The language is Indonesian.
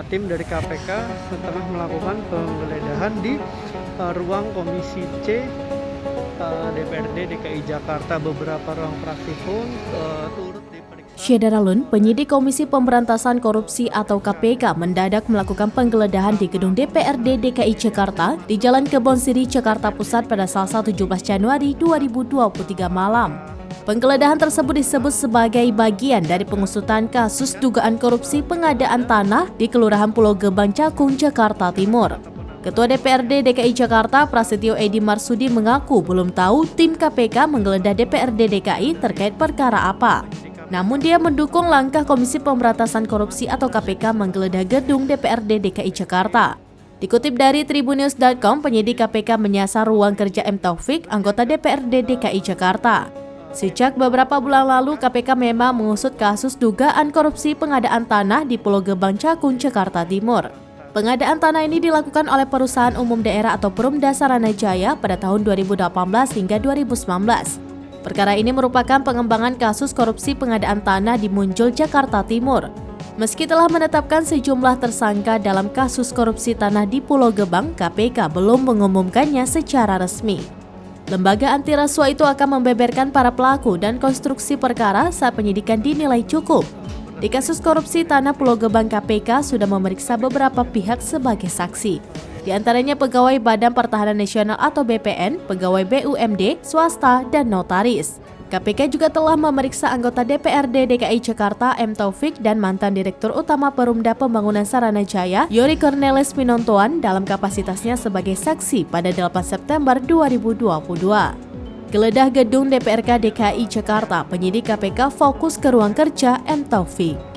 tim dari KPK tengah melakukan penggeledahan di ruang Komisi C DPRD DKI Jakarta. Beberapa ruang fraksi pun turut diperiksa. Syederalun, penyidik Komisi Pemberantasan Korupsi atau KPK mendadak melakukan penggeledahan di gedung DPRD DKI Jakarta di Jalan Kebonsiri, Jakarta Pusat pada Selasa 17 Januari 2023 malam. Penggeledahan tersebut disebut sebagai bagian dari pengusutan kasus dugaan korupsi pengadaan tanah di Kelurahan Pulau Gebang, Cakung, Jakarta Timur. Ketua DPRD DKI Jakarta, Prasetyo Edi Marsudi mengaku belum tahu tim KPK menggeledah DPRD DKI terkait perkara apa. Namun dia mendukung langkah Komisi Pemberantasan Korupsi atau KPK menggeledah gedung DPRD DKI Jakarta. Dikutip dari Tribunnews.com, penyidik KPK menyasar ruang kerja M. Taufik, anggota DPRD DKI Jakarta. Sejak beberapa bulan lalu, KPK memang mengusut kasus dugaan korupsi pengadaan tanah di Pulau Gebang, Cakung, Jakarta Timur. Pengadaan tanah ini dilakukan oleh Perusahaan Umum Daerah atau Perumda Saranajaya pada tahun 2018 hingga 2019. Perkara ini merupakan pengembangan kasus korupsi pengadaan tanah di Munjul, Jakarta Timur. Meski telah menetapkan sejumlah tersangka dalam kasus korupsi tanah di Pulau Gebang, KPK belum mengumumkannya secara resmi. Lembaga anti rasuah itu akan membeberkan para pelaku dan konstruksi perkara saat penyidikan dinilai cukup. Di kasus korupsi tanah Pulau Gebang, KPK sudah memeriksa beberapa pihak sebagai saksi. Di antaranya pegawai Badan Pertahanan Nasional atau BPN, pegawai BUMD, swasta, dan notaris. KPK juga telah memeriksa anggota DPRD DKI Jakarta M. Taufik dan mantan Direktur Utama Perumda Pembangunan Saranajaya Yori Cornelis Pinontoan dalam kapasitasnya sebagai saksi pada 8 September 2022. Geledah gedung DPRK DKI Jakarta, penyidik KPK fokus ke ruang kerja M. Taufik.